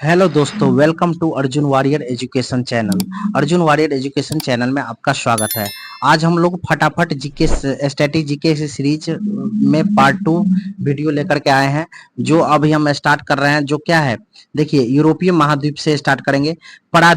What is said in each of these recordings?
Hello दोस्तों, welcome to Arjun warrior education channel. Arjun warrior education channel में आपका स्वागत है। आज हम लोग फटाफट जीके स्टैटिक जीके सीरीज में पार्ट 2 वीडियो लेकर के आए हैं, जो अभी हम स्टार्ट कर रहे हैं। जो क्या है, देखिए, यूरोपीय महाद्वीप से स्टार्ट करेंगे। परा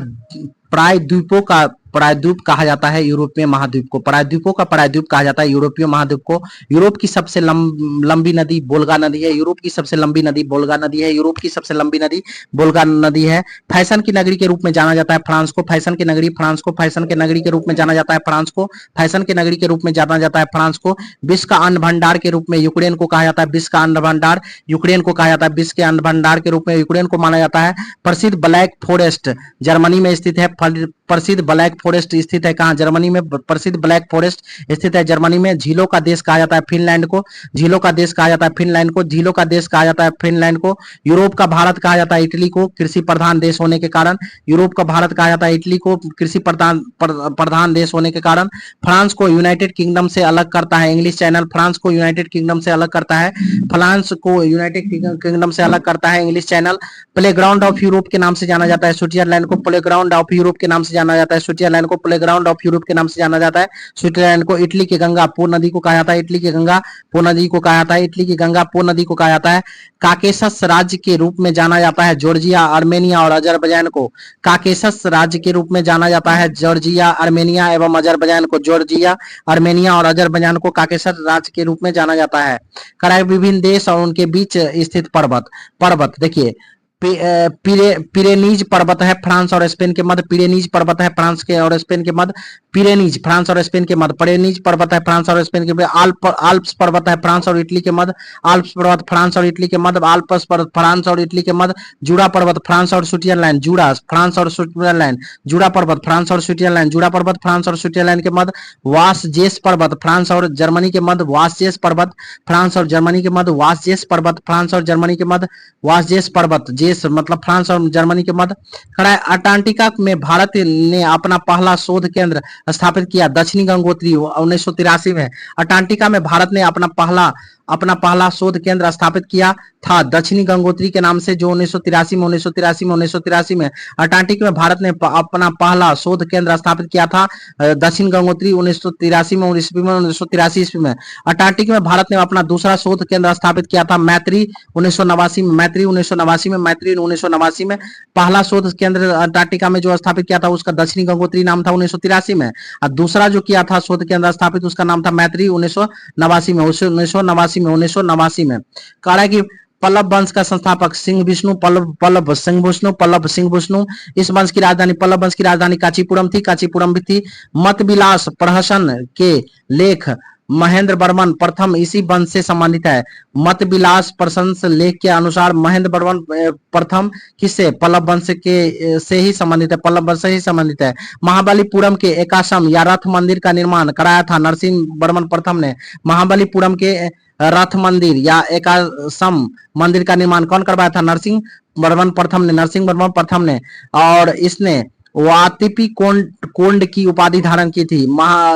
प्रायद्वीपों का प्रायद्वीप कहा जाता है यूरोपीय महाद्वीप को। प्रायद्वीपों का प्रायद्वीप कहा जाता है यूरोपीय महाद्वीप को। यूरोप की सबसे लंबी नदी वोल्गा नदी है। यूरोप की सबसे लंबी नदी वोल्गा नदी है। यूरोप की सबसे लंबी नदी वोल्गा नदी है। फैशन की नगरी के रूप में जाना जाता है फ्रांस को। फैशन की नगरी फ्रांस को फैशन की नगरी के रूप में जाना जाता है फ्रांस को। फैशन की नगरी के रूप में जाना जाता है फ्रांस को। विश्व का अन्न भंडार के रूप में यूक्रेन को कहा जाता है। विश्व का अन्न भंडार यूक्रेन को कहा जाता है। विश्व के अन्न भंडार के रूप में यूक्रेन को माना जाता है। प्रसिद्ध ब्लैक फॉरेस्ट जर्मनी में स्थित है। प्रसिद्ध ब्लैक फॉरेस्ट स्थित है कहाँ? जर्मनी में। प्रसिद्ध ब्लैक फॉरेस्ट स्थित है जर्मनी में। झीलों का देश कहा जाता है फिनलैंड को। झीलों का देश कहा जाता है फिनलैंड को। झीलों का देश कहा जाता है फिनलैंड को। यूरोप का भारत कहा जाता है इटली को, कृषि प्रधान देश होने के कारण। यूरोप का भारत कहा जाता है इटली को, कृषि प्रधान देश होने के कारण। फ्रांस को यूनाइटेड किंगडम से अलग करता है इंग्लिश चैनल। फ्रांस को यूनाइटेड किंगडम से अलग करता है। फ्रांस को यूनाइटेड किंगडम से अलग करता है English channel. Playground of Europe के नाम से जाना जाता है स्विट्जरलैंड को। प्लेग्राउंड ऑफ यूरोप के नाम से जाना जाता है स्विट्जरलैंड को। प्लेग्राउंड ऑफ यूरोप के नाम से जाना जाता है स्विट्जरलैंड को। इटली की गंगा पो नदी को कहा जाता है। इटली की गंगा पो नदी को कहा जाता है। इटली की गंगा पो नदी को कहा जाता है। काकेशस राज्य के रूप में जाना जाता है जॉर्जिया, आर्मेनिया और अजरबैजान को। काकेशस राज्य के रूप में जाना जाता है जॉर्जिया, आर्मेनिया एवं अजरबैजान को। जॉर्जिया, आर्मेनिया और अजरबैजान को काकेशस राज्य के रूप में जाना जाता है। विभिन्न देश और उनके बीच स्थित पर्वत। पर्वत देखिए, पिरेनीज पर्वत है फ्रांस और स्पेन के मध्य। पिरेनीज पर्वत है फ्रांस के और स्पेन के मध्य। पिरेनीज फ्रांस और स्पेन के मध्य। पिरेनीज पर्वत है फ्रांस और स्पेन के मध्य। आल्प्स पर्वत है फ्रांस और इटली के मध्य। आल्प्स पर्वत फ्रांस और इटली के मध्य। आल्प्स पर्वत फ्रांस और इटली के मध्य। जुड़ा पर्वत फ्रांस और स्विट्जरलैंड। जुड़ा फ्रांस और स्विट्जरलैंड। जुड़ा पर्वत फ्रांस और स्विट्जरलैंड। जुड़ा पर्वत फ्रांस और स्विट्जरलैंड के मध्य। वासजेस पर्वत फ्रांस और जर्मनी के मध्य। वासजेस पर्वत फ्रांस और जर्मनी के मध्य। वासजेस पर्वत फ्रांस और जर्मनी के मध्य। वासजेस पर्वत, जेस मतलब फ्रांस और जर्मनी के मध्य। खड़ा है अंटार्कटिका में भारत ने अपना पहला शोध केंद्र स्थापित किया दक्षिणी गंगोत्री 1983 में। अंटार्कटिका में भारत ने अपना पहला शोध केंद्र स्थापित किया था दक्षिणी गंगोत्री के नाम से, जो 1983 में अंटार्कटिक में भारत ने अपना पहला शोध केंद्र स्थापित किया था दक्षिण गंगोत्री 1983 ईस्वी में। अंटार्कटिक में भारत ने अपना दूसरा शोध केंद्र स्थापित किया था मैत्री 1989 में। मैत्री 1989 में पहला शोध केंद्र अंटार्कटिका में जो स्थापित किया था उसका दक्षिणी गंगोत्री नाम था 1983 में। और दूसरा जो किया था शोध केंद्र स्थापित उसका नाम था मैत्री 1989 में। कहा है कि पल्लव वंश का संस्थापक सिंह विष्णु पल्लव सिंह विष्णु। इस वंश की राजधानी पल्लव वंश की राजधानी कांचीपुरम भी थी। मत विलास प्रहसन के लेख महेंद्र वर्मन प्रथम इसी वंश से संबंधित है। मत विलास प्रशंस लेख के अनुसार महेंद्र वर्मन प्रथम किससे? पल्लव वंश के से ही संबंधित है। पल्लव वंश से ही संबंधित है। महाबलीपुरम के एकाशम या रथ मंदिर का निर्माण कराया था नरसिंह वर्मन प्रथम ने। महाबलीपुरम के रथ मंदिर या एकाशम मंदिर का निर्माण कौन करवाया था? नरसिंह वर्मन प्रथम ने। और इसने वातिपी कोंड की उपाधि धारण की थी।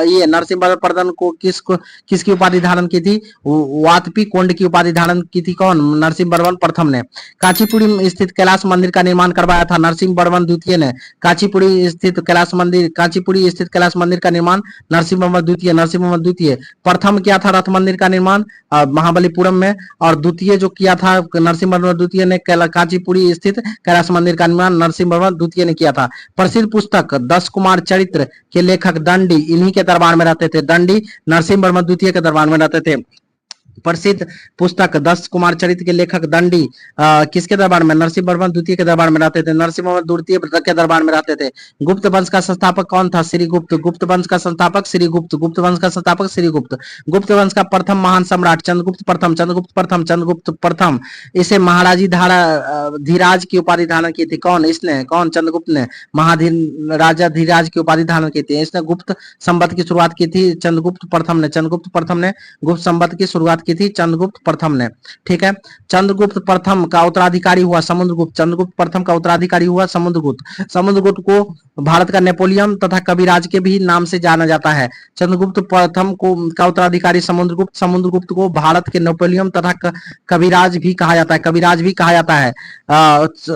ये नरसिंह प्रथम को किसकी उपाधि धारण की थी? वातिपी कोंड की उपाधि धारण की थी कौन? नरसिंह वर्मन प्रथम ने। कांचीपुरी स्थित कैलाश मंदिर का निर्माण करवाया था नरसिंह वर्मन द्वितीय ने। कांचीपुरी स्थित कैलाश मंदिर का निर्माण नरसिंह वर्मन द्वितीय। प्रथम किया था रथ मंदिर का निर्माण महाबलीपुरम में, और द्वितीय जो किया था नरसिंह वर्मन द्वितीय ने कांचीपुरी स्थित कैलाश मंदिर का निर्माण नरसिंह वर्मन द्वितीय ने किया था। प्रसिद्ध पुस्तक 10 कुमार चरित्र के लेखक दंडी इन्हीं के दरबार में रहते थे। दंडी नरसिंह वर्मन द्वितीय के दरबार में रहते थे। प्रसिद्ध पुस्तक 10 कुमार चरित्र के लेखक दंडी किसके दरबार में? नरसिंह वर्मन द्वितीय के दरबार में रहते थे। नरसिंह वर्मन द्वितीय के दरबार में रहते थे। गुप्त वंश का संस्थापक कौन था? श्रीगुप्त। गुप्त वंश का संस्थापक श्रीगुप्त। गुप्त वंश का प्रथम महान सम्राट चंद्रगुप्त प्रथम। इसे महाराजी धीराज की उपाधि धारण की थी कौन? इसने कौन? चंद्रगुप्त ने राजा धीराज की उपाधि धारण की थी। इसने गुप्त संवत की शुरुआत की थी चंद्रगुप्त प्रथम ने गुप्त संवत की शुरुआत की थी? चंद्रगुप्त प्रथम ने। ठीक है, चंद्रगुप्त प्रथम का उत्तराधिकारी हुआ समुद्रगुप्त। चंद्रगुप्त प्रथम का उत्तराधिकारी हुआ समुद्रगुप्त। समुद्रगुप्त को भारत का नेपोलियन तथा कविराज के भी नाम से जाना जाता है। चंद्रगुप्त प्रथम को का उत्तराधिकारी समुद्रगुप्त। समुद्रगुप्त को भारत के नेपोलियन तथा कविराज भी कहा जाता है, कविराज भी कहा जाता है।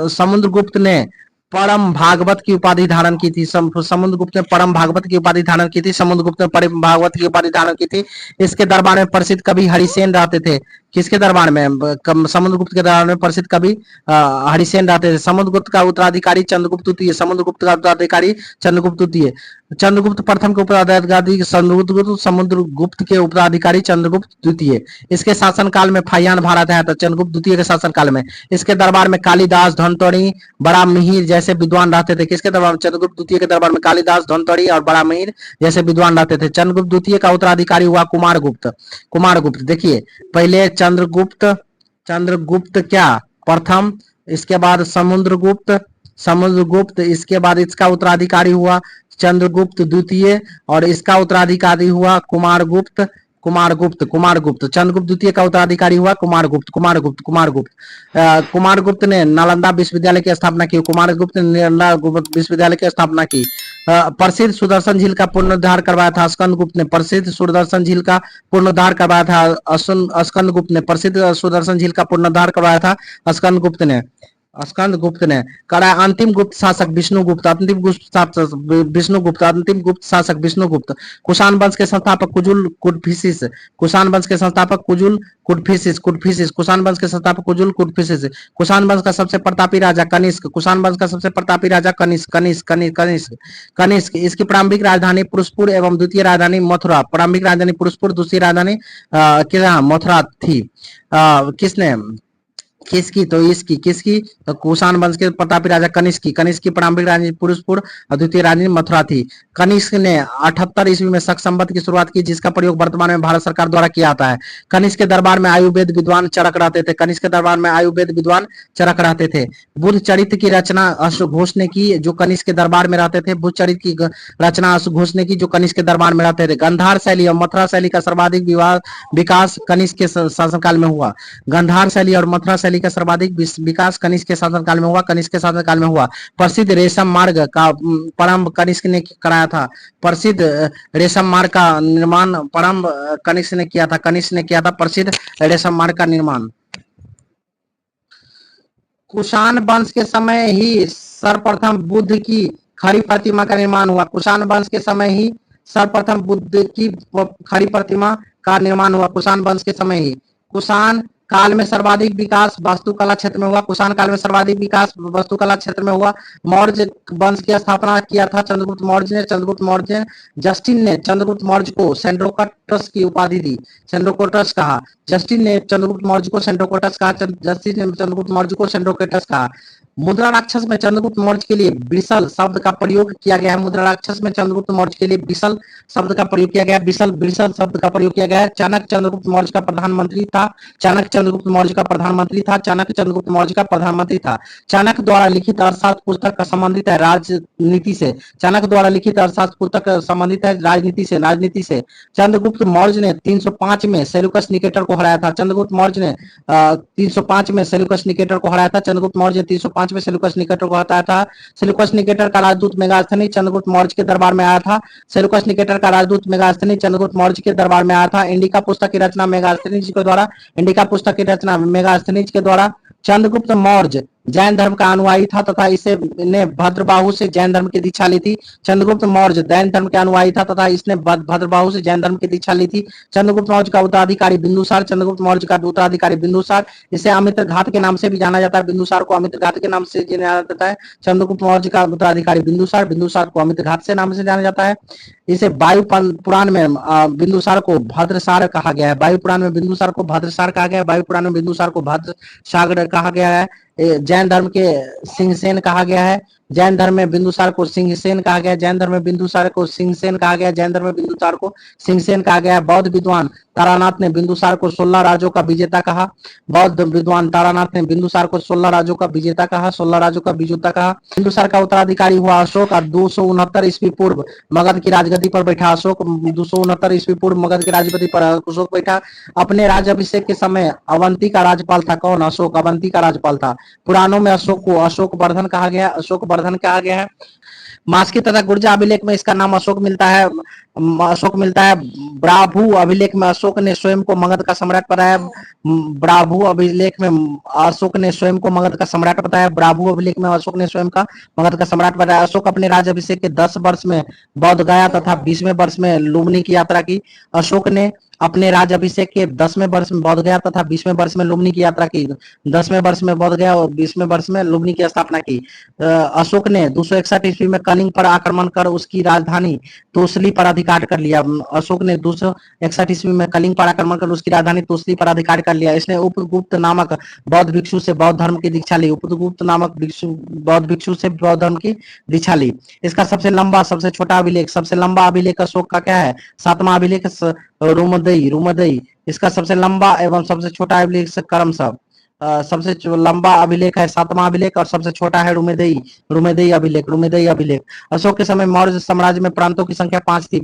समुद्रगुप्त ने परम भागवत की उपाधि धारण की थी। समुद्रगुप्त ने परम भागवत की उपाधि धारण की थी। समुद्रगुप्त ने परम भागवत की उपाधि धारण की थी। इसके दरबार में प्रसिद्ध कवि हरिसेन रहते थे। किसके दरबार में? समुद्रगुप्त के दरबार में प्रसिद्ध कवि हरिसेन रहते थे। समुद्रगुप्त का उत्तराधिकारी चंद्रगुप्त द्वितीय। समुद्रगुप्त का उत्तराधिकारी चंद्रगुप्त द्वितीय। चंद्रगुप्त प्रथम के उत्तराधिकारी समुद्रगुप्त। समुद्रगुप्त के उत्तराधिकारी चंद्रगुप्त द्वितीय। इसके शासनकाल में फाइयान भारत आया था, चंद्रगुप्त द्वितीय के शासनकाल में। इसके दरबार में कालिदास, धनतोड़ी, बड़ा मिहिर जैसे विद्वान रहते थे। किसके दरबार में? चंद्रगुप्त द्वितीय के दरबार में कालिदास, धनतोड़ी और बड़ा मिहिर जैसे विद्वान रहते थे। चंद्रगुप्त द्वितीय का उत्तराधिकारी हुआ कुमारगुप्त। कुमारगुप्त देखिए, पहले चंद्रगुप्त, चंद्रगुप्त क्या प्रथम, इसके बाद समुद्रगुप्त, समुद्रगुप्त, इसके बाद इसका उत्तराधिकारी हुआ चंद्रगुप्त द्वितीय और इसका उत्तराधिकारी हुआ कुमारगुप्त। कुमारगुप्त, कुमारगुप्त, चंद्रगुप्त द्वितीय का उत्तराधिकारी हुआ कुमारगुप्त। कुमारगुप्त, कुमारगुप्त, कुमारगुप्त ने नालंदा विश्वविद्यालय की स्थापना की। कुमारगुप्त ने नालंदा विश्वविद्यालय की स्थापना की। प्रसिद्ध सुदर्शन झील का पुनरुद्धार करवाया था स्कंदगुप्त ने। प्रसिद्ध सुदर्शन झील का पुनरुद्धार करवाया था स्कंदगुप्त ने। प्रसिद्ध सुदर्शन झील का पुनरुद्धार करवाया था स्कंदगुप्त ने। स्कंदगुप्त ने करा। अंतिम गुप्त शासक विष्णुगुप्त। अंतिम गुप्त शासक विष्णुगुप्त। अंतिम गुप्त शासक विष्णुगुप्त। कुषाण वंश के संस्थापक कुजुल कुडफिसिस। कुषाण वंश के संस्थापक कुजुल कुडफिसिस। कुडफिसिस, कुषाण वंश के संस्थापक कुजुल कुडफिसिस। कुषाण वंश का सबसे प्रतापी राजा कनिष्क। कुषाण वंश का सबसे प्रतापी राजा कनिष्क। कनिष्क, कनिष्क, कनिष्क, कनिष्क। इसकी प्रारंभिक राजधानी पुरुषपुर एवं द्वितीय राजधानी मथुरा। प्रारंभिक राजधानी पुरुषपुर, दूसरी राजधानी मथुरा थी। किसने? किसकी? तो इसकी। किसकी? तो कुषाण वंश के प्रतापी राजा कनिष्क की। कनिष्क की प्रारंभिक राजधानी पुरुषपुर और द्वितीय राजधानी मथुरा थी। कनिष्क ने 78 ईस्वी में शक संवत की शुरुआत की, जिसका प्रयोग वर्तमान में भारत सरकार द्वारा किया जाता है। कनिष्क के दरबार में आयुर्वेद विद्वान चरक रहते थे। कनिष्क के दरबार में आयुर्वेद विद्वान चरक रहते थे। बुद्ध चरित्र की रचना अश्वघोष ने की, जो कनिष्क के दरबार में रहते थे। बुद्ध चरित्र की रचना अश्वघोष ने की, जो कनिष्क के दरबार में रहते थे। गंधार शैली और मथुरा शैली का सर्वाधिक विकास कनिष्क के शासनकाल में हुआ। गंधार शैली और मथुरा शैली का सर्वाधिक विकास कनिष्क के शासनकाल में हुआ। कनिष्क के शासनकाल में हुआ। प्रसिद्ध रेशम मार्ग का प्रारंभ कनिष्क ने कराया था। प्रसिद्ध रेशम मार्ग का निर्माण प्रारंभ कनिष्क ने किया था। कनिष्क ने किया था प्रसिद्ध रेशम मार्ग का निर्माण। कुषाण वंश के समय ही सर्वप्रथम बुद्ध की खड़ी प्रतिमा का निर्माण हुआ। कुषाण वंश के समय ही सर्वप्रथम बुद्ध की खड़ी प्रतिमा का निर्माण हुआ। कुषाण वंश के समय ही। कुषाण काल में सर्वाधिक विकास वास्तुकला क्षेत्र में हुआ। कुषाण काल में सर्वाधिक विकास वास्तुकला क्षेत्र में हुआ। मौर्य वंश की स्थापना किया था चंद्रगुप्त मौर्य ने। चंद्रगुप्त मौर्य ने जस्टिन ने चंद्रगुप्त मौर्य को सेंड्रोकोटस की उपाधि दी। सेंड्रोकोटस कहा। जस्टिन ने चंद्रगुप्त मौर्य को सेंड्रोकोटस कहा। जस्टिन ने चंद्रगुप्त मौर्य को सेंड्रोकोटस कहा। मुद्रा राक्षस में चंद्रगुप्त मौर्य के लिए बिसल शब्द का प्रयोग किया गया है। मुद्रा राक्षस में चंद्रगुप्त मौर्य के लिए बिसल शब्द का प्रयोग किया गया है। बिसल, बिसल शब्द का प्रयोग किया गया है। चाणक्य चंद्रगुप्त मौर्य का प्रधानमंत्री था। चाणक्य चंद्रगुप्त मौर्य का प्रधानमंत्री था। चाणक्य चंद्रगुप्त मौर्य का प्रधानमंत्री था। चाणक्य द्वारा लिखित अर्थशास्त्र पुस्तक का संबंधित है राजनीति से। चाणक्य द्वारा लिखित अर्थशास्त्र पुस्तक संबंधित है राजनीति से। राजनीति से चंद्रगुप्त मौर्य ने 305 में सेल्यूकस निकेटर को हराया था। चंद्रगुप्त मौर्य ने 305 में सेल्यूकस निकेटर को हराया था। चंद्रगुप्त मौर्य ने 305 में सेल्यूकस निकेटर को हटाया था। सेल्यूकस निकेटर का राजदूत मेगास्थनी चंद्रगुप्त मौर्य के दरबार में आया था। सेल्यूकस निकेटर का राजदूत मेगास्थनी चंद्रगुप्त मौर्य के दरबार में आया था। इंडिका पुस्तक की रचना मेगास्थनी जी के द्वारा। इंडिका पुस्तक की रचना मेगास्थनी के द्वारा। चंद्रगुप्त मौर्य जैन धर्म का अनुयायी था तथा इसे ने भद्रबाहु से जैन धर्म की दीक्षा ली थी। चंद्रगुप्त मौर्य जैन धर्म के अनुयायी था तथा इसने भद्रबाहु से जैन धर्म की दीक्षा ली थी। चंद्रगुप्त मौर्य का उत्तराधिकारी बिंदुसार। चंद्रगुप्त मौर्य का उत्तराधिकारी बिंदुसार। इसे अमित्र घात के नाम से भी जाना जाता है। बिंदुसार को अमित्र घात के नाम से जाना जाता है। चंद्रगुप्त मौर्य का उत्तराधिकारी बिंदुसार। बिंदुसार को अमित्र घात से नाम से जाना जाता है। इसे वायु पुराण में बिंदुसार को भद्रसार कहा गया है। वायु पुराण में बिंदुसार को भद्रसार कहा गया है। वायु पुराण में बिंदुसार को भद्रसागर कहा गया है। जैन धर्म के सिंहसेन कहा गया है। जैन धर्म में बिंदुसार को सिंहसेन कहा गया। जैन धर्म में बिंदुसार को सिंहसेन कहा गया। जैन धर्म में बिंदुसार को सिंहसेन कहा गया। बौद्ध विद्वान तारानाथ ने बिंदुसार को 16 राज्यों का विजेता कहा। बौद्ध विद्वान तारानाथ ने बिंदुसार को 16 राज्यों का विजेता कहा, 16 राज्यों का विजेता कहा। बिंदुसार का उत्तराधिकारी हुआ अशोक और 269 ईस्वी पूर्व मगध की राजगद्दी पर बैठा अशोक। 269 ईस्वी पूर्व मगध की राजगद्दी पर अशोक बैठा। अपने राज्याभिषेक के समय अवंती का राज्यपाल था कौन? अशोक अवंती का राज्यपाल था। पुराणों में अशोक को अशोक वर्धन कहा गया, अशोक वर्धन कहा गया है। मास्की तथा गुर्जा अभिलेख में इसका नाम अशोक मिलता है, अशोक मिलता है। ब्राभू अभिलेख में अशोक ने स्वयं को मगध का सम्राट बताया। ब्राभू अभिलेख में अशोक ने स्वयं को मगध का सम्राट बताया। ब्राभू अभिलेख में अशोक ने स्वयं का मगध का सम्राट बताया। अशोक अपने राज्याभिषेक के 10 वर्ष में बौद्ध गया तथा 20वें वर्ष में लुम्बिनी की यात्रा की। अशोक ने अपने राज्याभिषेक के 10वें वर्ष में बौद्ध गया तथा 20वें वर्ष में लुम्बिनी की यात्रा की। 10वें वर्ष में बौद्ध गया और 20वें वर्ष में लुम्बिनी की स्थापना की। अशोक ने 261 ईस्वी में कलिंग पर आक्रमण कर उसकी राजधानी तोसली पर अधिकार कर लिया। अशोक ने 261 ईस्वी में कलिंग पर आक्रमण कर उसकी राजधानी तोसली पर अधिकार कर लिया। इसने उपगुप्त नामक बौद्ध भिक्षु से बौद्ध धर्म की दीक्षा ली। उपगुप्त नामक बौद्ध भिक्षु से बौद्ध धर्म की दीक्षा ली। इसका सबसे लंबा सबसे छोटा अभिलेख, सबसे लंबा अभिलेख अशोक का क्या है? 7वां अभिलेख रुमदई, रुमदई। इसका सबसे लंबा एवं सबसे छोटा अभिलेख करमसब। सबसे लंबा अभिलेख है 7वां अभिलेख और सबसे छोटा है रुमेदई, रुमेदई अभिलेख, रुमेदई अभिलेख। अशोक के समय मौर्य साम्राज्य में प्रांतों की संख्या 5 थी।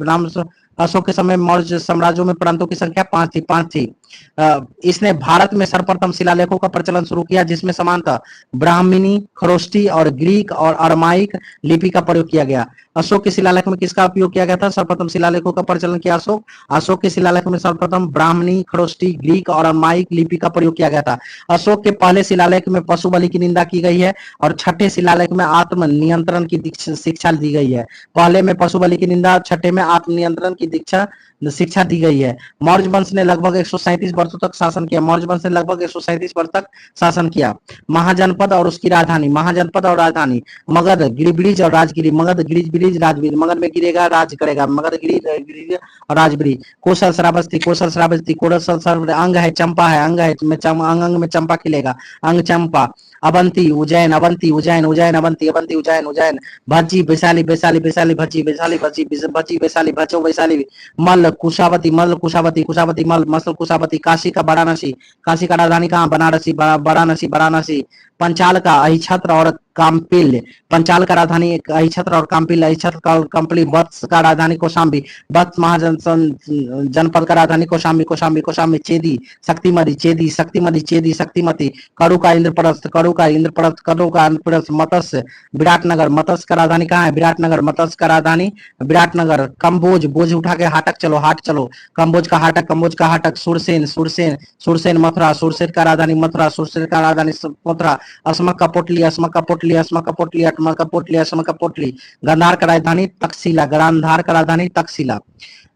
अशोक के समय मौर्य साम्राज्यों में प्रांतों की संख्या 5 थी। इसने भारत में सर्वप्रथम शिलालेखों का प्रचलन शुरू किया जिसमें समानतः ब्राह्मणी, खरोष्टी और ग्रीक और अरमाइक लिपि का प्रयोग किया गया। अशोक के शिलालेख में किसका उपयोग किया गया था? सर्वप्रथम शिलालेखों का प्रचलन किया अशोक। अशोक के शिलालेख में सर्वप्रथम ब्राह्मणी, खरोष्टी, ग्रीक और अरमाइक लिपि का प्रयोग किया गया था। अशोक के पहले शिलालेख में पशु बलि की निंदा की गई है और छठे शिलालेख में आत्म नियंत्रण की शिक्षा दी गई है। पहले में पशु बलि की निंदा, छठे में आत्म नियंत्रण की शिक्षा दी गई है। मौर्य वंश ने लगभग 137 वर्षों तक शासन किया। मौर्य वंश ने लगभग 137 वर्ष तक शासन किया। महाजनपद और उसकी राजधानी, महाजनपद और राजधानी मगध, गिरिब्रिज और राजगिरी। मगध, गिरिब्रिज, राजगिरी। मगध में गिरेगा राज करेगा, मगध, गिरी और राजगिरी। कौशल श्रावस्ती, कौशल श्रावस्ती, कौशल अंग है, चंपा है, अंग है, अंग अंग में चंपा खिलेगा, अंग चंपा। अवंती, उज्जैन, अवंती, उज्जैन, उज्जैन, अवंती, अवंती, उज्जैन, उज्जैन। भज्जी, वैशाली, वैशाली, वैशाली, भज्जी, वैशाली, भज्जी, भज्जी, वैशाली, भज्जो, वैशाली। मल्ल, कुशावती, मल्ल, कुशावती, कुशावती, मल्ल, मसल, कुशावती। काशी का वाराणसी, काशी का राजधानी कहाँ? बनारसी, वाराणसी, वाराणसी। पंचाल का अहिछत्र और काम्पिल, पंचाल का राजधानी अहिछत्र और काम्पिल, अहिछत्र और काम्पिल। वत्स का राजधानी कौशाम्बी, वत्स महाजन जनपद का राजधानी कौशाम्बी, कौशाम्बी, कौशाम्बी। चेदी, शक्तिमती, चेदी, शक्तिमती, चेदी, शक्तिमती। करू का इंद्रप्रस्थ, करू का इंद्रप्रस्थ, करू का इंद्रप्रस्थ। मत्स्य, विराटनगर, मत्स्य का राजधानी कहाँ है? विराटनगर, मत्स्य का राजधानी विराटनगर। कंबोज, बोझ उठा के हाटक चलो, हाट चलो, कंबोज का हाटक, कंबोज का हाटक। सुरसेन, सुरसेन, सुरसेन मथुरा, सुरसेन का राजधानी मथुरा, सुरसेन का राजधानी मथुरा। अस्मक का पोटली, अस्मक का पोटली, अस्मक का पोटली, अटमक का पोटली, अस्मक का पोटली। गांधार का राजधानी तक्षशिला, गांधार का राजधानी तक्षशिला।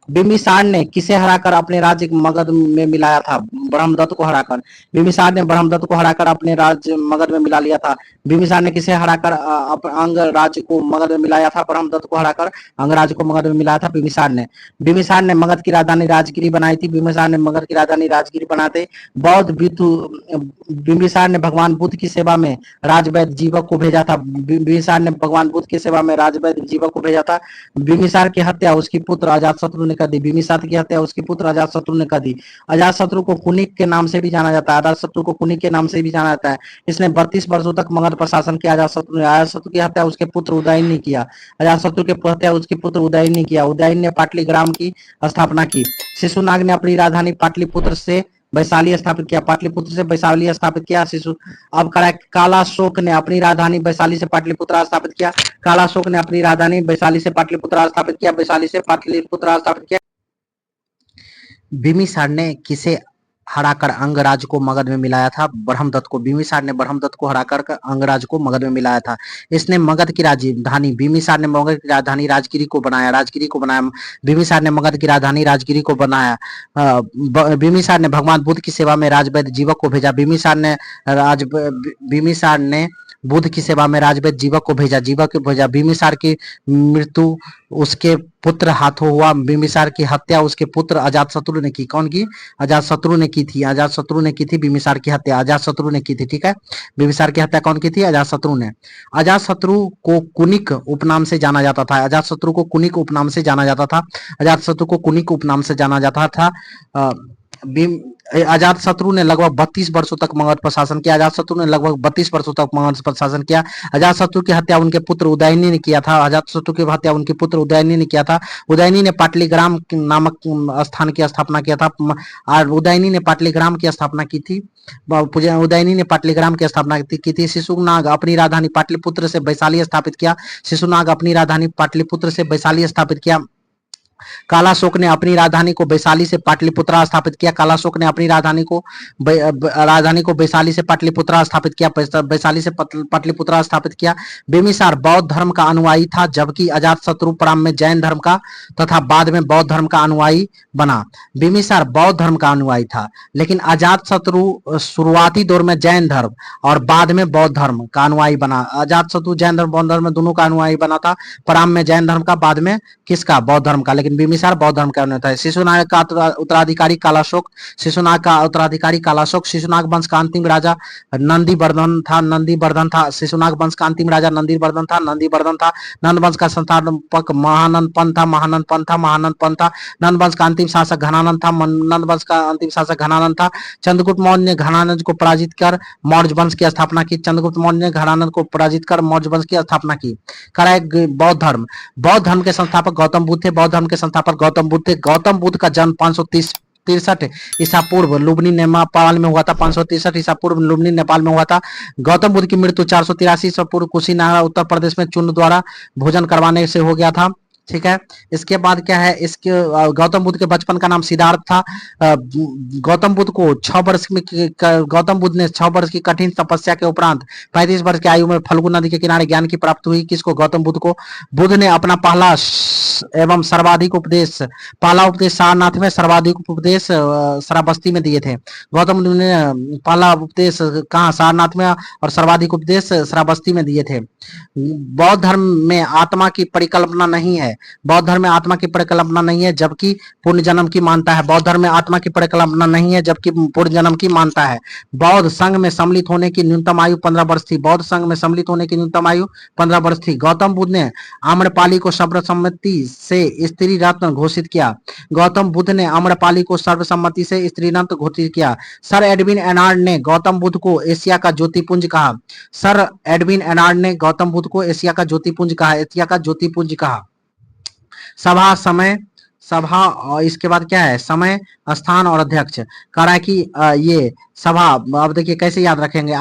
बिम्बिसार ने किसे हराकर अपने राज्य मगध में मिलाया था? ब्रह्मदत्त को हराकर। बिम्बिसार ने ब्रह्मदत्त को हराकर अपने राज्य मगध में मिला लिया था। बिम्बिसार ने किसे हराकर अंग राज्य को मगध में मिलाया था? ब्रह्मदत्त को हराकर अंग राज्य को मगध में मिलाया था बिम्बिसार ने। बिम्बिसार ने मगध की राजधानी राजगिरी बनाई थी। बिम्बिसार ने मगध की राजधानी राजगिरी बनाते। बौद्ध बिम्बिसार ने भगवान बुद्ध की सेवा में राजवैद्य जीवक को भेजा था। बिम्बिसार ने भगवान बुद्ध की सेवा में राजवैद्य जीवक को भेजा था। बिम्बिसार की हत्या उसकी पुत्र अजातशत्रु ने कर दी। बिम्बिसार की हत्या उसके पुत्र अजातशत्रु ने कर दी। अजातशत्रु को कुनिक के नाम से भी जाना जाता है, अजातशत्रु को कुनिक के नाम से भी जाना जाता है। इसने 32 वर्षों तक मगध पर शासन किया। अजातशत्रु ने, अजातशत्रु की हत्या उसके पुत्र उदयन ने किया। अजातशत्रु की हत्या उसके पुत्र उदयन ने किया। उदयन ने पाटलिग्राम की स्थापना की। शिशुनाग ने अपनी राजधानी पाटलिपुत्र से वैशाली स्थापित किया। पाटलिपुत्र से वैशाली स्थापित किया। शिशु अब कालाशोक ने अपनी राजधानी वैशाली से पाटलिपुत्र स्थापित किया। कालाशोक ने अपनी राजधानी वैशाली से पाटलिपुत्र स्थापित किया, वैशाली से पाटलिपुत्र स्थापित किया। बिम्बिसार ने किसे हराकर अंगराज को मगध में मिलाया था? ब्रह्मदत्त को। बिम्बिसार ने ब्रह्मदत्त को हराकर अंगराज को मगध में मिलाया था। इसने मगध की राजधानी, बिम्बिसार ने मगध की राजधानी राजगिरी को बनाया, राजगिरी को बनाया। बिम्बिसार ने मगध की राजधानी राजगिरी को बनाया। बिम्बिसार ने भगवान बुद्ध की सेवा में राजवैद्य जीवक को भेजा। बिम्बिसार ने बुध की सेवा में राजवेद जीवक को भेजा, जीवक को भेजा। बिम्बिसार की मृत्यु उसके पुत्र हाथों हुआ, बिम्बिसार की हत्या उसके पुत्र अजातशत्रु ने की। कौन की? अजातशत्रु ने की थी, अजातशत्रु ने की थी बिम्बिसार की हत्या, अजातशत्रु ने की थी, ठीक है। बिम्बिसार की हत्या कौन की थी? अजातशत्रु ने। अजातशत्रु को कुनिक उपनाम से जाना जाता था, अजातशत्रु को कुनिक उपनाम से जाना जाता था, अजातशत्रु को कुनिक उपनाम से जाना जाता था। अजातशत्रु ने लगभग 32 वर्षों तक मगध पर शासन किया, अजातशत्रु ने लगभग 32 वर्षों तक मगध पर शासन किया। अजातशत्रु की हत्या उनके पुत्र उदयनी ने किया था, अजातशत्रु की हत्या उनके पुत्र उदयनी ने किया था। उदयनी ने पाटलिग्राम नामक स्थान की स्थापना किया था, और उदयनी ने पाटलिग्राम की स्थापना की थी। उदयनी ने पाटलिग्राम की स्थापना की थी। शिशुनाग अपनी राजधानी पाटलिपुत्र से वैशाली स्थापित किया, शिशुनाग अपनी राजधानी पाटलिपुत्र से वैशाली स्थापित किया। कालाशोक ने अपनी राजधानी को वैशाली से पाटलिपुत्रा स्थापित किया, कालाशोक ने अपनी राजधानी को वैशाली से पाटलिपुत्रा स्थापित किया, वैशाली से पाटलिपुत्रा स्थापित किया। बिम्बिसार बौद्ध धर्म का अनुयायी था, जबकि अजातशत्रु प्रारंभ में जैन धर्म का तथा बाद में बौद्ध धर्म का अनुयायी बना। बिम्बिसार बौद्ध धर्म का अनुयायी था, लेकिन अजातशत्रु शुरुआती दौर में जैन धर्म और बाद में बौद्ध धर्म का अनुयायी बना। अजातशत्रु जैन धर्म बौद्ध धर्म दोनों का अनुयायी बना था, प्रारंभ में जैन धर्म का, बाद में किसका? बौद्ध धर्म का। लेकिन बिम्बिसार बौद्ध धर्म का अनुयायी था। शिशुनाग का उत्तराधिकारी कालाशोक, शिशुनाग का उत्तराधिकारी कालाशोक। शिशुनाग वंश का अंतिम राजा नंदीवर्धन था, शिशुनाग वंश का अंतिम राजा नंदीवर्धन था। नंद वंश का संस्थापक महानंद पंथ था। नंद वंश का अंतिम शासक घनानंद था। चंद्रगुप्त मौर्य ने घनानंद को पराजित कर मौर्य वंश की स्थापना की, बौद्ध धर्म के संस्थापक गौतम बुद्ध थे, गौतम बुद्ध का जन्म 563 ईसा पूर्व लुम्बिनी नेपाल में हुआ था, 563 ईसा पूर्व लुम्बिनी नेपाल में हुआ था। गौतम बुद्ध की मृत्यु 483 ईसा पूर्व कुशीनगर उत्तर प्रदेश में चूर्ण द्वारा भोजन करवाने से हो गया था, ठीक है। इसके बाद क्या है, इसके गौतम बुद्ध के बचपन का नाम सिद्धार्थ था। गौतम बुद्ध ने 6 वर्ष की कठिन तपस्या के उपरांत 35 वर्ष की आयु में फल्गु नदी के किनारे ज्ञान की प्राप्ति हुई। किसको? गौतम बुद्ध को। बुद्ध ने अपना पहला एवं सर्वाधिक उपदेश सारनाथ में, सर्वाधिक उपदेश श्रावस्ती में दिए थे। गौतम बुद्ध ने पहला उपदेश कहाँ? सारनाथ में, और सर्वाधिक उपदेश श्रावस्ती में दिए थे। बौद्ध धर्म में आत्मा की परिकल्पना नहीं है, बौद्ध धर्म में आत्मा की परिकल्पना नहीं है, जबकि पूर्ण जन्म की मानता है। बौद्ध धर्म में आत्मा की परिकल्पना नहीं है, जबकि पूर्ण जन्म की मानता है। बौद्ध संघ में सम्मिलित होने की न्यूनतम आयु 15 वर्ष थी, बौद्ध संघ में सम्मिलित होने की न्यूनतम आयु 15 वर्ष थी। गौतम बुद्ध ने आम्रपाली को सर्वसम्मति से स्त्री रत्न घोषित किया, गौतम बुद्ध ने आम्रपाली को सर्वसम्मति से स्त्री रत्न घोषित किया। सर एडविन एनार्ड ने गौतम बुद्ध को एशिया का ज्योतिपुंज कहा, सर एडविन एनार्ड ने गौतम बुद्ध को एशिया का ज्योतिपुंज कहा। सभा, समय, सभा, और इसके बाद क्या है? समय, स्थान और अध्यक्ष। कह रहा है कि ये सभा, अब देखिए कैसे याद रखेंगे,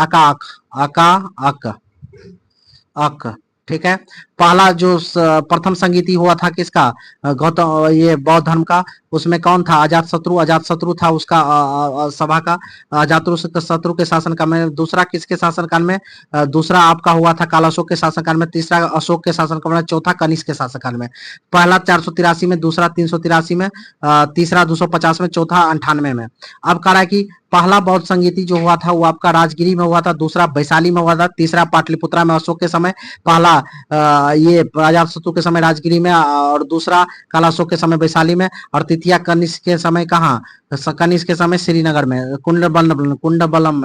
अक, ठीक है। पहला जो प्रथम संगीति हुआ था किसका? गौतम, ये बौद्ध धर्म का, उसमें कौन था? अजातशत्रु था उसका सभा का, अजातशत्रु के शासनकाल में। दूसरा किसके शासनकाल में? दूसरा आपका हुआ था कालाशोक के शासनकाल में, तीसरा अशोक के शासनकाल में, चौथा कनिष्क के शासनकाल में। पहला 483 में, दूसरा 383 में, तीसरा 250 में, चौथा 98 में। अब कह रहा है कि पहला बौद्ध संगीति जो हुआ था वो आपका राजगिरी में हुआ था, दूसरा वैशाली में हुआ था, तीसरा पाटलिपुत्रा में अशोक के समय, पहला ये अजातशत्रु के समय राजगिरी में, और दूसरा कालाशोक के समय वैशाली में, और तृतीया कनिष्क के समय कहाँ? कनिष्क के समय श्रीनगर में, कुंडबल्लम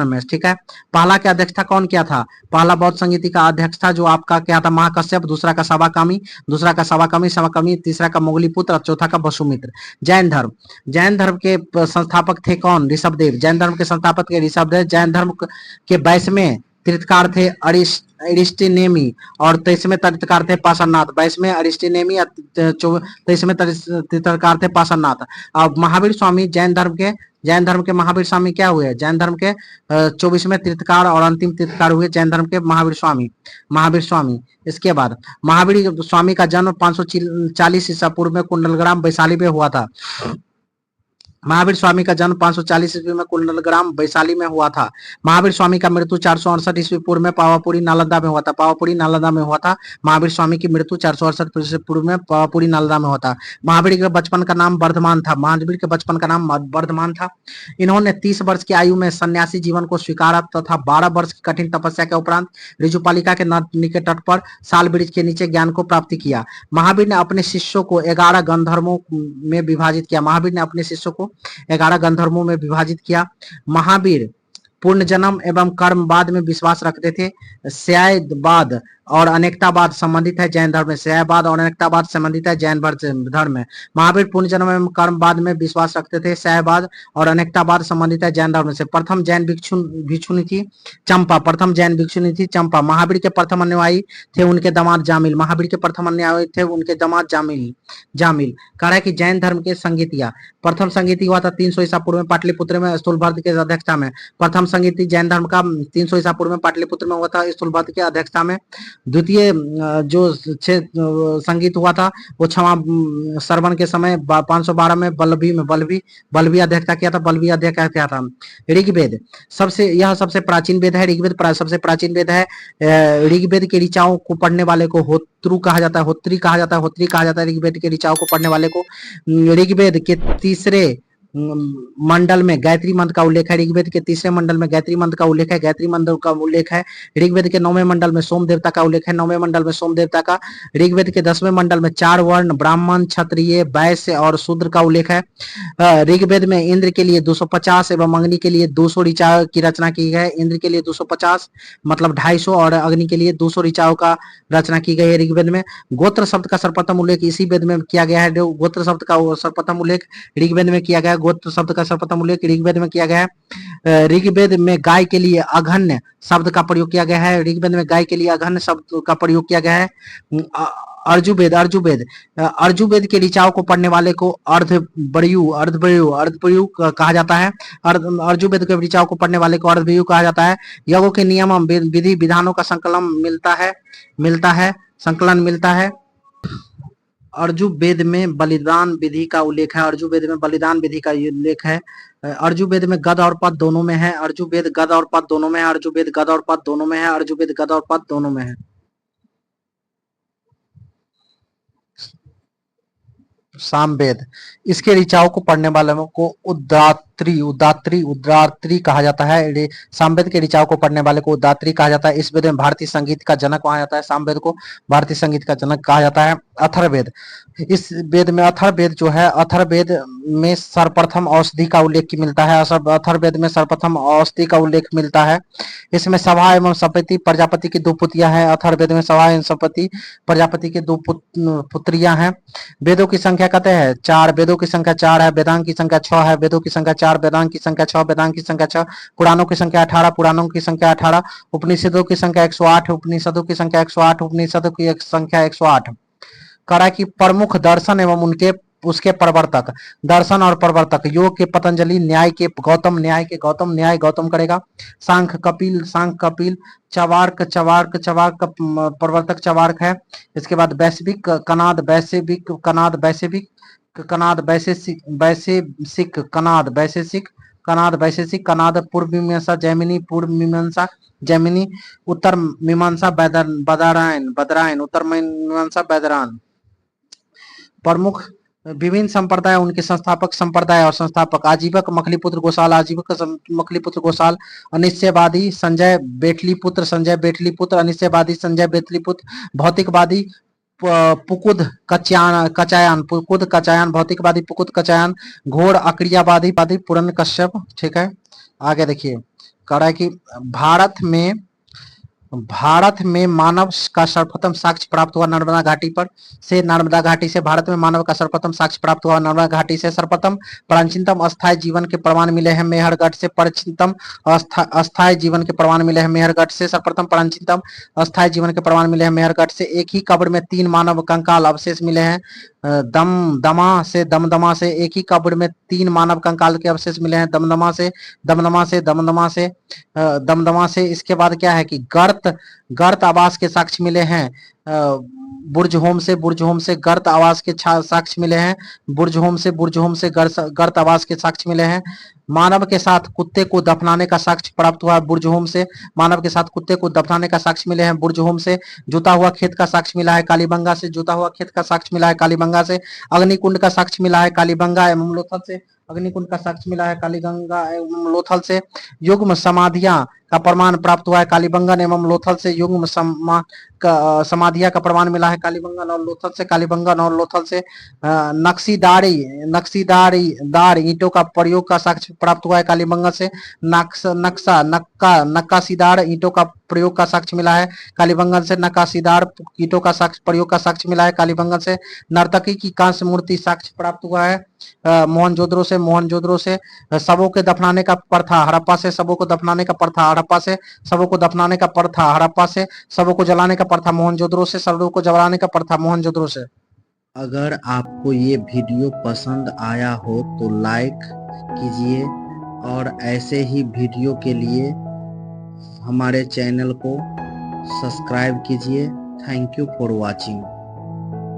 में, ठीक है। पहला के अध्यक्षता कौन किया था? पहला बौद्ध संगीति का अध्यक्ष था जो आपका क्या था? महाकश्यप, दूसरा का सवाकामी, तीसरा का मोगलीपुत्र, चौथा का वसुमित्र। जैन धर्म के संस्थापक थे कौन? ऋषभदेव। जैन धर्म के संस्थापक थे ऋषभदेव। जैन धर्म के 22वें तीर्थकार थे अरिस्टिनेमी, और 23वें तीर्थकार थे पार्श्वनाथ। 22वें अरिस्टिनेमी, 23वें तीर्थकार थे पार्श्वनाथ। अब महावीर स्वामी जैन धर्म के महावीर स्वामी क्या हुए? जैन धर्म के 24वें तीर्थकार और अंतिम तीर्थकार हुए जैन धर्म के महावीर स्वामी। इसके बाद महावीर स्वामी का जन्म 540 ईसा पूर्व में कुंडलग्राम वैशाली में हुआ था। महावीर स्वामी का जन्म 540 ईस्वी में कुंडलग्राम वैशाली में हुआ था। महावीर स्वामी का मृत्यु 468 ईस्वी पूर्व में पावापुरी नालंदा में हुआ था। पावापुरी नालंदा में हुआ था। महावीर स्वामी की मृत्यु 468 ईस्वी पूर्व में पावापुरी नालंदा में हुआ था। महावीर के बचपन का नाम वर्धमान था। महावीर के बचपन का नाम वर्धमान था। इन्होंने 30 वर्ष की आयु में सन्यासी जीवन को स्वीकारा तथा 12 वर्ष की कठिन तपस्या के उपरांत ऋजुपालिका के नदी के तट पर साल वृक्ष के नीचे ज्ञान को प्राप्त किया। महावीर ने अपने शिष्यों को 11 गंधर्वों में विभाजित किया। महावीर ने अपने शिष्यों को 11 गंधर्वों में विभाजित किया। महावीर पूर्ण जन्म एवं कर्मवाद में विश्वास रखते थे। स्यायवाद और अनेकतावाद संबंधित है जैन धर्म में। स्यायवाद और अनेकतावाद संबंधित है जैन धर्म में। महावीर पूर्ण जन्म एवं कर्मवाद में विश्वास रखते थे। स्यायवाद और अनेकतावाद संबंधित है जैन धर्म से। प्रथम जैन भिक्षुनी थी चंपा। प्रथम जैन भिक्षुनी थी चंपा। महावीर के प्रथम अनुयायी थे उनके दामाद जामिल। महावीर के प्रथम अनुयायी थे उनके दामाद जामिल। कह रहा है कि जैन धर्म के संगीतिया प्रथम संगीति हुआ था 300 ईसा पूर्व में पाटलिपुत्र में स्थूलभद्र के अध्यक्षता में। प्रथम संगीति जैन धर्म का 300 ईसा पूर्व में पाटलिपुत्र में हुआ था स्थूलभद्र के अध्यक्षता में। द्वितीय जो संगीत हुआ था वो क्षमा श्रवण के समय 512 में बल्लभी अध्यक्षता किया था। बल्लभी अध्यक्षता किया था। ऋग्वेद सबसे प्राचीन वेद है। ऋग्वेद सबसे प्राचीन वेद है। ऋग्वेद के ऋचाओं को पढ़ने वाले को होत्रु कहा जाता है। होत्री कहा जाता है ऋग्वेद के ऋचाओं को पढ़ने वाले को। ऋग्वेद के तीसरे मंडल में गायत्री मंत्र का उल्लेख है। ऋग्वेद के तीसरे मंडल में गायत्री मंत्र का उल्लेख है। गायत्री मंत्र का उल्लेख है। ऋग्वेद के 9वें मंडल में सोम देवता का उल्लेख है। 9वें मंडल में सोम देवता का। ऋग्वेद के 10वें मंडल में 4 वर्ण ब्राह्मण क्षत्रिय वैश्य और शूद्र का उल्लेख है। ऋग्वेद में इंद्र के लिए 250 एवं अग्नि के लिए 200 ऋचा की रचना की गई है। इंद्र के लिए 250 मतलब 250 और अग्नि के लिए 200 ऋचाओं का रचना की गई है ऋग्वेद में। गोत्र शब्द का सर्वप्रथम उल्लेख इसी वेद में किया गया है। गोत्र शब्द का सर्वप्रथम उल्लेख ऋग्वेद में किया गया है। गोत्र शब्द का सर्वप्रथम उल्लेख ऋग्वेद में किया गया है। ऋग्वेद में गाय के लिए अघन्य शब्द का प्रयोग किया गया है। ऋग्वेद में गाय के लिए अघन्य शब्द का प्रयोग किया गया है। अर्जुवेद के ऋचाओं को पढ़ने वाले को अर्धबरयु कहा जाता है। अर्जुवेद के ऋचाओं को पढ़ने वाले को अर्धबरयु कहा जाता है। यज्ञों के नियम विधि विधानों का संकलन मिलता है। अर्जुवेद में बलिदान विधि का उल्लेख है। अर्जुवेद में बलिदान विधि का उल्लेख है। अर्जुवेद में गद और पद दोनों में है। अर्जुवेद गद और पद दोनों में है। अर्जुवेद गद और पद दोनों में है। अर्जुवेद गद और पद दोनों में है। सामवेद इसके ऋचाओं को पढ़ने वालों को उद्रात्री कहा जाता है। सामवेद के ऋचाओं को पढ़ने वाले को उद्रात्री कहा जाता है। इस वेद में भारतीय संगीत का जनक कहा जाता है। सामवेद को भारतीय संगीत का जनक कहा जाता है। अथर्ववेद इस वेद में अथर्ववेद जो है अथर्ववेद में सर्वप्रथम औषधि का उल्लेख मिलता है। अथर्ववेद में सर्वप्रथम औषधि का उल्लेख मिलता है। इसमें सभा एवं सपति प्रजापति की 2 पुत्रियां हैं। अथर्ववेद में सभा एवं सपति प्रजापति की 2 पुत्रियां हैं। वेदों की संख्या कहते हैं 4। वेदों की संख्या 4 है। वेदांग की संख्या 6 है। वेदों की संख्या 4 वेदांग की संख्या 6 वेदांग की संख्या 6। पुराणों की संख्या 18 पुराणों की संख्या 18। उपनिषदों की संख्या 108 उपनिषदों की संख्या 108 उपनिषदों की संख्या 108। करा की प्रमुख दर्शन एवं उनके उसके प्रवर्तक दर्शन और प्रवर्तक योग के पतंजलि, न्याय के गौतम, न्याय गौतम करेगा। सांख्य कपिल, चवार्क प्रवर्तक चवार्क है। इसके बाद वैश्विक कनाद पूर्व मीमांसा जैमिनी उत्तर मीमांसा बदरायन उत्तर मीमांसा बैदरायन। प्रमुख विभिन्न संप्रदाय उनके संस्थापक संप्रदाय और संस्थापक आजीवक मखलीपुत्र गोसाल, अनिश्चयवादी संजय बेटलीपुत्र, अनिश्चयवादी संजय बेटलीपुत्र, भौतिकवादी पुकुद कचायन, भौतिकवादी पुकुद कचायन, घोर अक्रियावादी पूर्ण कश्यप। ठीक है, आगे देखिए कह रहा है कि भारत में मानव का सर्वप्रथम साक्ष्य प्राप्त हुआ नर्मदा घाटी से भारत में मानव का सर्वप्रथम साक्ष्य प्राप्त हुआ नर्मदा घाटी से। सर्वप्रथम प्राचीनतम अस्थायी जीवन के प्रमाण मिले हैं मेहरगढ़ से। प्राचीनतम अस्थायी जीवन के प्रमाण मिले हैं मेहरगढ़ से। सर्वप्रथम प्राचीनतम अस्थायी जीवन के प्रमाण मिले हैं मेहरगढ़ से। एक ही कब्र में 3 मानव कंकाल अवशेष मिले हैं दमदमा से। एक ही कब्र में 3 मानव कंकाल के अवशेष मिले हैं दमदमा से। इसके बाद क्या है कि गर्त आवास के साक्ष्य मिले हैं बुर्ज होम से गर्त आवाज के साक्ष्य मिले हैं। बुर्ज होम से गर्त आवाज के साक्ष्य मिले हैं। मानव के साथ कुत्ते को दफनाने का साक्ष्य प्राप्त हुआ बुर्ज होम से। मानव के साथ कुत्ते को दफनाने का साक्ष्य मिले हैं बुर्ज होम से। जुता हुआ खेत का साक्ष्य मिला है कालीबंगा से। जुता हुआ खेत का साक्ष्य मिला है कालीबंगा से। अग्निकुंड का साक्ष्य मिला है कालीबंगा एवं लोथल से। अग्निकुंड का साक्ष्य मिला है कालीगंगा एवं लोथल से। युग्म समाधियां का प्रमाण प्राप्त हुआ है कालीबंगन एवं लोथल से। युग्म समाधिया का प्रमाण मिला है कालीबंगन और लोथल से। कालीबंगन और लोथल से नक्सीदारी दार ईंटों का प्रयोग का साक्ष्य प्राप्त हुआ है कालीबंगन से। नक्काशीदार ईंटों का प्रयोग का साक्ष्य मिला है कालीबंगन से। नक्काशीदार ईंटों का साक्ष्य प्रयोग का साक्ष्य मिला है कालीबंगन से। नर्तकी की कांस्य मूर्ति साक्ष्य प्राप्त हुआ है मोहनजोदड़ो से। मोहनजोदड़ो से शवों के दफनाने का प्रथा हड़प्पा से। शवों को दफनाने का प्रथा हड़प्पा से। शवों को दफनाने का प्रथा हड़प्पा से। शवों को जलाने का प्रथा मोहनजोदड़ो से। शवों को जलाने का प्रथा मोहनजोदड़ो से। अगर आपको ये वीडियो पसंद आया हो तो लाइक कीजिए और ऐसे ही वीडियो के लिए हमारे चैनल को सब्सक्राइब कीजिए। Thank you for watching.